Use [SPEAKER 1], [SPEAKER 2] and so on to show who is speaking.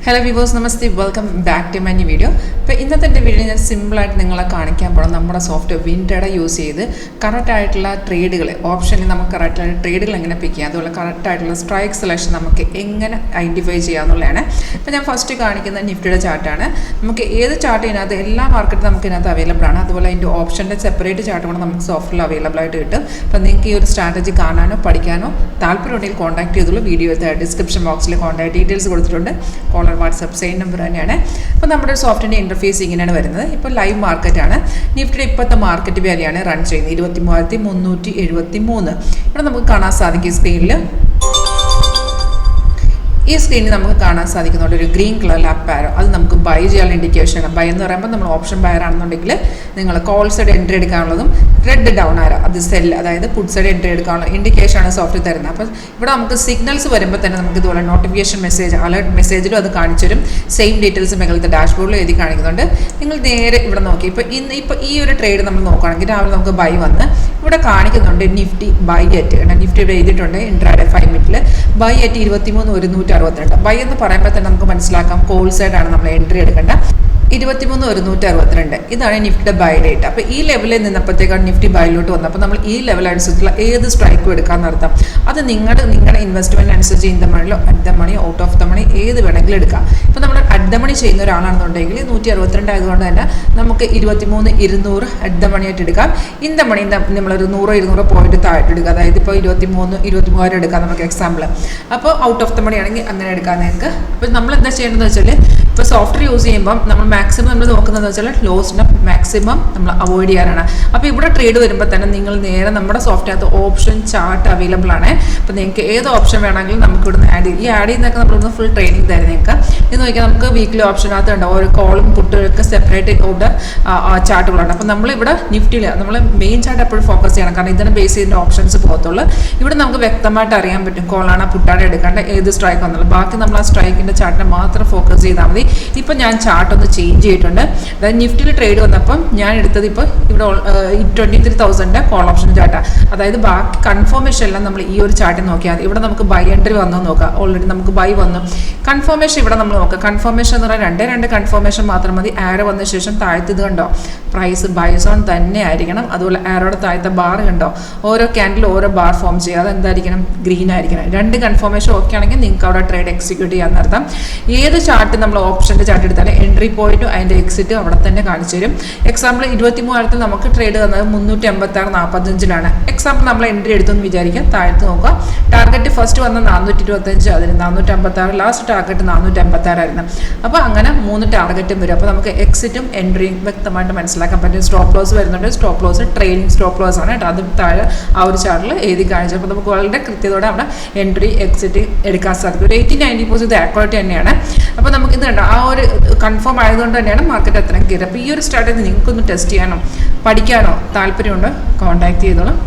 [SPEAKER 1] Hello വിവോസ്, namaste, welcome back to my video. അപ്പോൾ ഇന്നത്തെ എൻ്റെ വീഡിയോ ഞാൻ സിമ്പിളായിട്ട് നിങ്ങളെ കാണിക്കാൻ പോകണം. നമ്മുടെ സോഫ്റ്റ്വെയർ വിൻഡേഡ യൂസ് ചെയ്ത് കറക്റ്റായിട്ടുള്ള ട്രേഡുകൾ, ഓപ്ഷനിൽ നമുക്ക് കറക്റ്റായിട്ട് ട്രേഡുകൾ എങ്ങനെ പിക്ക് ചെയ്യാം, അതുപോലെ കറക്റ്റായിട്ടുള്ള സ്ട്രൈക്ക് സെലക്ഷൻ നമുക്ക് എങ്ങനെ ഐഡൻറ്റിഫൈ ചെയ്യാമെന്നുള്ളതാണ്. അപ്പോൾ ഞാൻ ഫസ്റ്റ് കാണിക്കുന്ന നിഫ്റ്റിയുടെ ചാർട്ടാണ്. നമുക്ക് ഏത് ചാർട്ട് ഇതിനകത്ത് എല്ലാ മാർക്കറ്റും നമുക്ക് ഇതിനകത്ത് അവൈലബിൾ ആണ്. അതുപോലെ അതിൻ്റെ ഓപ്ഷൻ്റെ സെപ്പറേറ്റ് ചാർട്ട് കൂടെ നമുക്ക് സോഫ്റ്റ്വെയറിൽ അവൈലബിൾ ആയിട്ട് കിട്ടും. അപ്പോൾ നിങ്ങൾക്ക് ഈ ഒരു സ്ട്രാറ്റജി കാണാനോ പഠിക്കാനോ താല്പര്യമുണ്ടെങ്കിൽ കോൺടാക്ട് ചെയ്തുള്ളൂ. വീഡിയോ ഡിസ്ക്രിപ്ഷൻ ബോക്സിൽ കോൺടാക്ട് ഡീറ്റെയിൽസ് കൊടുത്തിട്ടുണ്ട്. കോളർ വാട്സപ്പ് സെയിം നമ്പർ തന്നെയാണ്. അപ്പോൾ നമ്മുടെ സോഫ്റ്റ്വെയറിൻ്റെ ഇൻ്റർഫേസ് ഇങ്ങനെയാണ് വരുന്നത്. ഇപ്പോൾ ലൈവ് മാർക്കറ്റാണ്. നിഫ്റ്റിയുടെ ഇപ്പോഴത്തെ മാർക്കറ്റ് വാല്യൂയാണ് റൺ ചെയ്യുന്നത് 23,373. ഇവിടെ നമുക്ക് കാണാൻ സാധിക്കും സ്ക്രീനിൽ. ഈ സ്ക്രീനിൽ നമുക്ക് കാണാൻ സാധിക്കുന്നുണ്ട് ഒരു ഗ്രീൻ കളർ അപ്പ് ആരോ. അത് നമുക്ക് ബൈ ചെയ്യാനുള്ള ഇൻഡിക്കേഷനാണ്. ബൈ എന്ന് പറയുമ്പോൾ നമ്മൾ ഓപ്ഷൻ ബയർ ആണെന്നുണ്ടെങ്കിൽ നിങ്ങൾ കോൾ സൈഡ് എൻട്രി എടുക്കാനുള്ളതും റെഡ് ഡൗൺ ആരോ അത് സെല്ല്, അതായത് പുട്ട് സൈഡ് എൻട്രി എടുക്കാനുള്ള ഇൻഡിക്കേഷനാണ് സോഫ്റ്റ്വെയർ തരുന്നത്. അപ്പോൾ ഇവിടെ നമുക്ക് സിഗ്നൽസ് വരുമ്പോൾ തന്നെ നമുക്ക് ഇതുപോലെ നോട്ടിഫിക്കേഷൻ മെസ്സേജ്, അലേർട്ട് മെസ്സേജിലും അത് കാണിച്ചു തരും. സെയിം ഡീറ്റെയിൽസ് മേളത്തെ ഡാഷ്ബോർഡിൽ എഴുതി കാണിക്കുന്നുണ്ട്. നിങ്ങൾ നേരെ ഇവിടെ നോക്കി ഇപ്പോൾ ഈ ഒരു ട്രേഡ് നമ്മൾ നോക്കുകയാണെങ്കിൽ രാവിലെ നമുക്ക് ബൈ വന്ന് ഇവിടെ കാണിക്കുന്നുണ്ട് നിഫ്റ്റി ബൈ അറ്റ്. നിഫ്റ്റി ഇവിടെ എഴുതിയിട്ടുണ്ട് ഇൻട്രാഡേ 5 മിനിറ്റിൽ ബൈ അറ്റ് 23,162. ബൈ എന്ന് പറയുമ്പോൾ തന്നെ നമുക്ക് മനസ്സിലാക്കാം കോൾ സൈഡാണ് നമ്മൾ എൻട്രി എടുക്കേണ്ട. 23,162 ഇതാണ് നിഫ്റ്റിയുടെ ബൈ റേറ്റ്. അപ്പോൾ ഈ ലെവലിൽ നിന്നപ്പോഴത്തേക്കാണ് നിഫ്റ്റി ബൈയിലോട്ട് വന്നത്. അപ്പോൾ നമ്മൾ ഈ ലെവൽ അനുസരിച്ചുള്ള ഏത് സ്ട്രൈക്കും എടുക്കാമെന്ന് അർത്ഥം. അത് നിങ്ങളുടെ ഇൻവെസ്റ്റ്മെൻറ്റ് അനുസരിച്ച് ഇൻ ദ മണിയോ at the money out of the money ഏത് വേണമെങ്കിലും എടുക്കാം. ഇപ്പോൾ നമ്മൾ അറ്റ് ദ മണി ചെയ്യുന്ന ഒരാളാണെന്നുണ്ടെങ്കിൽ 162 ആയതുകൊണ്ട് തന്നെ നമുക്ക് 23,200 അറ്റ് ദ മണി ആയിട്ട് എടുക്കാം. ഇൻ ദ മണി നമ്മളൊരു 100-200 പോയിന്റ് താഴെ എടുക്കുക. അതായത് ഇപ്പോൾ 23,000 എടുക്കാം നമുക്ക് എക്സാമ്പിൾ. അപ്പോൾ ഔട്ട് ഓഫ് ദ മണി ആണെങ്കിൽ അങ്ങനെ എടുക്കാം നിങ്ങൾക്ക്. അപ്പോൾ നമ്മൾ എന്താ ചെയ്യേണ്ടതെന്ന് വെച്ചാൽ ഇപ്പോൾ സോഫ്റ്റ്വെയർ യൂസ് ചെയ്യുമ്പം നമ്മൾ മാക്സിമം നമ്മൾ നോക്കുന്നതെന്ന് വെച്ചാൽ ലോസിനെ മാക്സിമം നമ്മൾ അവോയ്ഡ് ചെയ്യാനാണ്. അപ്പോൾ ഇവിടെ ട്രേഡ് വരുമ്പോൾ തന്നെ നിങ്ങൾ നേരെ നമ്മുടെ സോഫ്റ്റ്വെയർ ഓപ്ഷൻ ചാർട്ട് അവൈലബിൾ ആണ്. അപ്പോൾ നിങ്ങൾക്ക് ഏത് ഓപ്ഷൻ വേണമെങ്കിലും നമുക്ക് ഇവിടുന്ന് ആഡ് ചെയ്യും. ഈ ആഡ് ചെയ്യുന്നതൊക്കെ നമ്മളിന്ന് ഫുൾ ട്രെയിനിങ് തരും നിങ്ങൾക്ക്. ഇത് നോക്കിയാൽ നമുക്ക് വീക്കിലി ഓപ്ഷനകത്ത് ഉണ്ടാവും ഓരോ കോളും പുട്ടുകൾക്ക് സെപ്പറേറ്റ് ഇവിടെ ചാർട്ടുകളുണ്ട്. അപ്പോൾ നമ്മളിവിടെ നിഫ്റ്റിയിൽ നമ്മൾ മെയിൻ ചാർട്ട് എപ്പോഴും ഫോക്കസ് ചെയ്യണം, കാരണം ഇതിനെ ബേസ് ചെയ്തിട്ട് ഓപ്ഷൻസ് പോകത്തുള്ളൂ. ഇവിടെ നമുക്ക് വ്യക്തമായിട്ട് അറിയാൻ പറ്റും കോളാണ് പുട്ടാണ് എടുക്കേണ്ട ഏത് സ്ട്രൈക്ക് വന്നുള്ളൂ. ബാക്കി നമ്മൾ ആ സ്ട്രൈക്കിൻ്റെ ചാർട്ടിനെ മാത്രം ഫോക്കസ് ചെയ്താൽ മതി. ഇപ്പം ഞാൻ ചാർട്ട് ഒന്ന് ചേഞ്ച് ചെയ്തിട്ടുണ്ട്. അതായത് നിഫ്റ്റിയിൽ ട്രേഡ് വന്നപ്പം ഞാൻ എടുത്തത് ഇപ്പോൾ ഇവിടെ 23,000 കോൾ ഓപ്ഷൻ ചാർട്ടാണ്. അതായത് ബാക്കി കൺഫർമേഷൻ എല്ലാം നമ്മൾ ഈ ഒരു ചാർട്ടിൽ നോക്കിയാൽ മതി. ഇവിടെ നമുക്ക് ബൈ എൻട്രി വന്നോ നോക്കാം. ഓൾറെഡി നമുക്ക് ബൈ വന്നു. കൺഫർമേഷൻ ഇവിടെ നമ്മൾ നോക്കാം. കൺഫർമേഷൻ എന്ന് പറഞ്ഞാൽ 2 കൺഫർമേഷൻ മാത്രം മതി. ആരോ വന്ന ശേഷം താഴത്ത് ഇത് കണ്ടോ പ്രൈസ് ബൈ സോൺ തന്നെ ആയിരിക്കണം. അതുപോലെ ആരോടെ താഴത്തെ ബാർ കണ്ടോ ഓരോ ക്യാൻഡിൽ ഓരോ ബാർ ഫോം ചെയ്യുക. അതെന്തായിരിക്കണം? ഗ്രീൻ ആയിരിക്കണം. 2 കൺഫർമേഷൻ ഓക്കെ ആണെങ്കിൽ നിങ്ങൾക്ക് അവിടെ ട്രേഡ് എക്സിക്യൂട്ട് ചെയ്യാമെന്ന് അർത്ഥം. ഏത് ചാർട്ട് നമ്മൾ ഓപ്ഷൻ്റെ ചാർട്ട് എടുത്താലും എൻട്രി പോയിന്റും അതിൻ്റെ എക്സിറ്റ് അവിടെ തന്നെ കാണിച്ചു തരും. എക്സാമ്പിൾ 23,000 നമുക്ക് ട്രേഡ് വന്നത് 386.45 എക്സാമ്പിൾ നമ്മൾ എൻട്രി എടുത്തെന്ന് വിചാരിക്കാം. താഴത്ത് നോക്കുക. ടാർഗറ്റ് ഫസ്റ്റ് വന്ന 425, അതിന് 456, ലാസ്റ്റ് ടാർഗറ്റ് 456 ആയിരുന്നു. അപ്പോൾ അങ്ങനെ 3 ടാർഗറ്റും വരും. അപ്പോൾ നമുക്ക് എക്സിറ്റും എൻട്രിയും വ്യക്തമായിട്ട് മനസ്സിലാക്കാൻ പറ്റും. സ്റ്റോപ്പ് ലോസ് വരുന്നുണ്ട്. Stop loss trailing stop loss ആണ് കേട്ടോ. അതും താഴെ ആ ഒരു ചാർട്ടിൽ എഴുതി കാണിച്ചു. അപ്പോൾ നമുക്ക് വളരെ കൃത്യതയോടെ അവിടെ എൻട്രി എക്സിറ്റ് എടുക്കാൻ സാധിക്കും. ഒരു 80-90% ഇത് ആക്യുറേറ്റ് തന്നെയാണ്. അപ്പോൾ നമുക്ക് ഇത് കണ്ടോ ആ ഒരു കൺഫേം ആയതുകൊണ്ട് തന്നെയാണ് മാർക്കറ്റ് അത്രയും കയറി. അപ്പോൾ ഈ ഒരു സ്ട്രാറ്റജി നിങ്ങൾക്കൊന്ന് ടെസ്റ്റ് ചെയ്യാനോ പഠിക്കാനോ താല്പര്യമുണ്ടോ കോൺടാക്ട് ചെയ്തോളാം.